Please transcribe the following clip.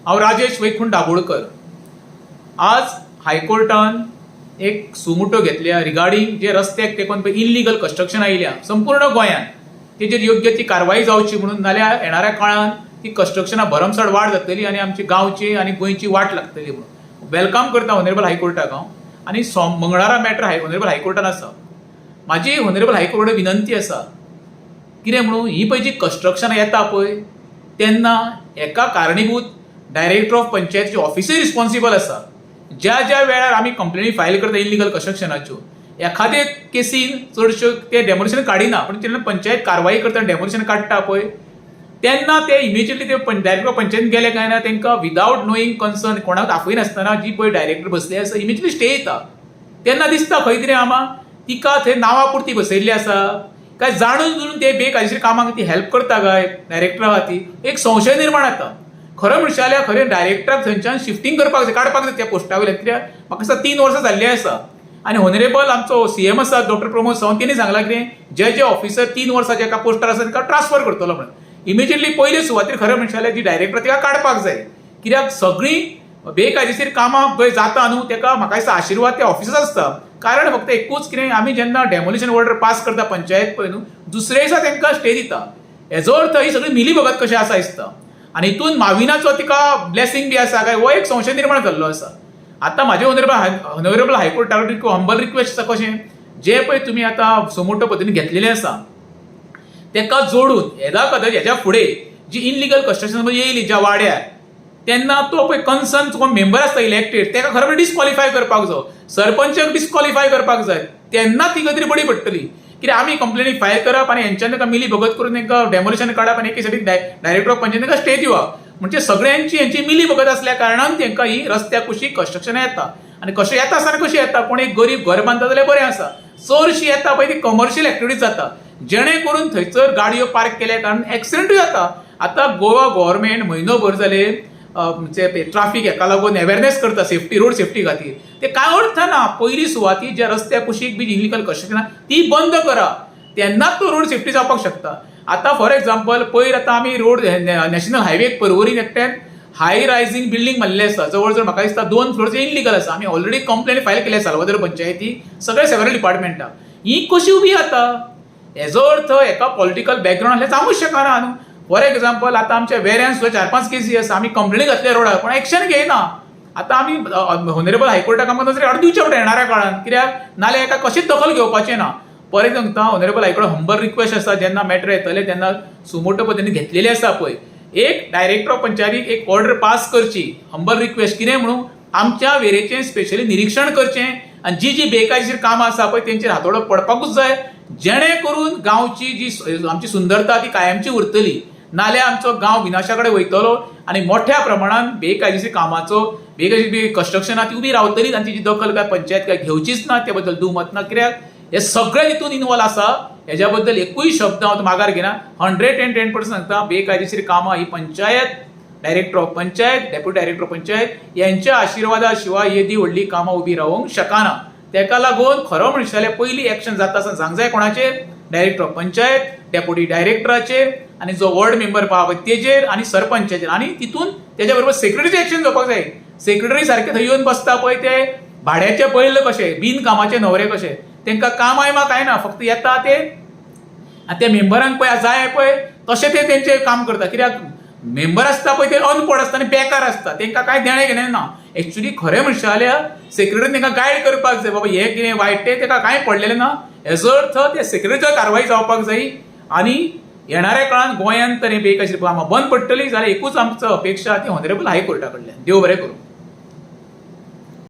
हांव राजेश वैकुंठ दाबोळकर. आज हायकोर्टान एक सुमोटो घेतल्या रिगार्डिंग जे रस्त्याक तेकोन इनलिगल कन्स्ट्रक्शन आयल्या संपूर्ण गोंयांत तेजेर योग्य ती कारवाई जावची म्हणून, नाल्यार येणाऱ्या काळात ती कन्स्ट्रक्शनां भरमसाट वाड जातली आनी आमची गांवची आनी गोंयची वाट लागतली म्हणून वेलकम करता ऑनरेबल हायकोर्टाक हांव. आनी मंगळारा मॅटर ऑनरेबल हायकोर्टान आसा. म्हाजी ऑनरेबल हायकोर्टाक विनंती आसा, कितें म्हणून ही पळय जी कन्स्ट्रक्शनां येता पळय तेन्ना एका कारणीभूत डायरेक्टर ऑफ पंचायतीचे ऑफिसय रिस्पॉन्सिबल आसा. ज्या ज्या वेळार आमी कंप्लेनी फायल करता इनलिगल कन्स्ट्रक्शनाच्यो, एखादे केसीन चडश्यो ते डेमोलिशन काडिना, पण जेन्ना पंचायत कारवाई करता डेमोलिशन काडटा पळय तेन्ना ते इमिजिएटली ते डायरेक्टर ऑफ पंचायतीन गेले काय ना तांकां विदावट नोईंग कन्सर्न कोणाक दाखयनासतना जी पळय डायरेक्टर बसले आसा इमिजिएटली स्टे येता. तेन्ना दिसता खंय तरी आमा तिका थंय नांवा पुरती बसयल्ली आसा काय जाणून जुळून ते बेकायदेशीर कामाक ती हेल्प करता काय डायरेक्टरा खातीर एक संशय निर्माण जाता. खरं म्हणचे जाल्यार खरें डायरेक्टराक थंयच्यान शिफ्टिंग करपाक जाय, काडपाक जाय त्या पोस्टा वयल्यान. कित्याक म्हाका दिसता 3 वर्सां जाल्ली आसा आनी ऑनरेबल आमचो सीएम आसा डॉक्टर प्रमोद सावंत तेणी सांगलां कितें जे ऑफिसर 3 वर्सांचे एका पोस्टार आसा ताका ट्रान्सफर करतलो म्हणून. इमिजिएटली पयले सुवातेर खरें म्हणचे जाल्यार जी डायरेक्टर तिका काडपाक जाय. कित्याक सगळीं बेकायदेशीर कामां पळय जाता न्हू तेका म्हाका दिसता आशिर्वाद त्या ऑफिसाचो आसता. कारण फक्त एकूच कितें आमी जेन्ना डेमोलिशन ऑर्डर पास करता पंचायत पळय न्हू दुसऱ्या दिसा तांकां स्टे दिता. हेजो अर्थ ही सगळी मिली भगत कशें आसा दिसता. आनी हितून माविनाचो तिका ब्लेसिंग बी आसा काय हो एक संशय निर्माण जाल्लो आसा. आतां म्हाजे ऑनरेबल हायकोर्टाक एक हंबल रिक्वेस्ट आसा कशें जे पळय तुमी आतां सुमोटो पद्दतीन घेतलेलें आसा तेका जोडून येदा कदाचित हेज्या फुडें जी इनलिगल कन्स्ट्रक्शन येयली ज्या वाड्यार तेन्ना तो पळय कन्सर्न जो मेंबर आसता इलेक्टेड तेका खरें म्हणजे डिस्क्वॉलिफाय करपाक जाय, सरपंचाक डिस्क्वॉलिफाय करपाक जाय. तेन्ना ती खंय तरी बरी पडटली. कित्याक आमी कंप्लेनी फायल करप आनी हेंच्यान ताका मिली भगत करून तांकां डेमोलिशन काडप आनी एके सायडीक डायरेक्टर ऑफ पंचायत तांकां स्टे दिवप म्हणजे सगळ्यांची हेंची मिली भगत असल्या कारणान तांकां ही रस्त्या कुशीक कन्स्ट्रक्शनां येता. आनी कशें येता आसतना कशी येता, कोण एक गरीब घर बांदता जाल्यार बरें आसा. चडशी येता पळय ती कमर्शियल एक्टिविटीज जाता जेणे करून थंयसर गाडयो पार्क केल्या कारणान एक्सिडेंटूय जाता. आतां गोवा गव्हर्मेंट म्हयनोभर जाले ट्राफीक हेका लागून अवेरनेस करता सेफ्टी रोड सेफ्टी खातीर. ते कांय अर्थ ना. पयली सुवाती ज्या रस्त्या कुशीक बी इनलिगल कन्स्ट्रक्शनां ती बंद करा तेन्नाच तो रोड सेफ्टी जावपाक शकता. आतां फॉर एक्झाम्पल पयर आतां आमी रोड नॅशनल हायवे परवरी एकट्यान हाय रायझींग बिल्डींग बांदले आसा जवळ जवळ म्हाका दिसता 2 फ्लोर्स इनलिगल आसा. आमी ऑलरेडी कंप्लेन फायल केल्या सालवादोर पंचायती सगळे सेव्हरल डिपार्टमेंटाक. ही कशी उबी जाता हेजो अर्थ एका पॉलिटिकल बॅकग्रावंड आसल्यार जावंकूच शकना न्हू. फॉर एक्झाम्पल आतां आमच्या वेऱ्यान सुद्दां 4-5 केसी आसा आमी कंप्लेनी घातल्या रोडार पण एक्शन घेयना. आतां आमी ऑनरेबल हायकोर्टाक आमकां नजरे हाडून दिवचें पडटा येणाऱ्या काळात. कित्याक नाल्यार एका कशीच दखल घेवपाचें ना. परत सांगता ऑनरेबल हायकोर्ट हंबल रिक्वेस्ट आसा जेन्ना मॅटर येतले तेन्ना सुमोटो पद्दतीन घेतलेली आसा पळय एक डायरेक्टर ऑफ पंचायतीक एक ऑर्डर पास करची. हंबल रिक्वेस्ट कितें म्हणून आमच्या वेरेचें स्पेशली निरीक्षण करचें आनी जी जी बेकायदेशीर कामां आसा पळय तेंचेर हातोडो पडपाकूच जाय जेणे करून गांवची जी आमची सुंदरता ती कायमची उरतली. नाल्यार आमचो गांव विनाशा कडेन वयतलो आनी मोठ्या प्रमाणात बेकायदेशीर कामाचो बेकायदेशीर कन्स्ट्रक्शनां ती उबी रावतली आनी तिची दखल काय पंचायत काय घेवचीच ना. ते बद्दल दुमत ना. कित्याक हे सगळे हितून इन्वॉल्व आसा. हेज्या बद्दल एकूय शब्द हांव माघार घेना. 110% सांगता बेकायदेशीर कामां ही panchayat director of panchayat deputy director of panchayat यांच्या आशिर्वादा शिवाय येदी व्हडली कामां उबी रावंक शकना. तेका लागून खरो म्हणचे जाल्यार पयली एक्शन जाता आसतना सांग जाय कोणाचेर डायरेक्टर ऑफ पंचायत डेप्युटी डायरेक्टराचेर आनी जो वॉर्ड मेंबर पळय तेजेर आनी सरपंचाचेर आनी तितून तेज्या बरोबर सेक्रेटरीचें एक्शन घेवपाक जाय. सेक्रेटरी सारके थंय येवन बसता पळय ते भाड्याचे पळयले कशे बिन कामाचे न्हवरे कशे तांकां काम आयमा काय ना फक्त येता ते आनी त्या मेंबरांक पळय जाय पळय तशें ते तेंचें काम करता. कित्याक मेंबर आसता पळय ते अनपड आसता आनी बेकार आसता तांकां कांय देणें घेणें ना. एक्चुली खरें म्हणचे जाल्यार सेक्रेटरीन तांकां गायड करपाक जाय बाबा हें कितें वायट तें ताका कांय पडलेलें ना. हेजो अर्थ ते सेक्रेटरीचो कारवाई जावपाक जाय आनी येणाऱ्या काळात गोंयांत तरी बेकायदेशीर कामां बंद पडटली जाल्यार एकूच आमचो अपेक्षा ती ऑनरेबल हायकोर्टा कडल्यान. देव बरें करूं.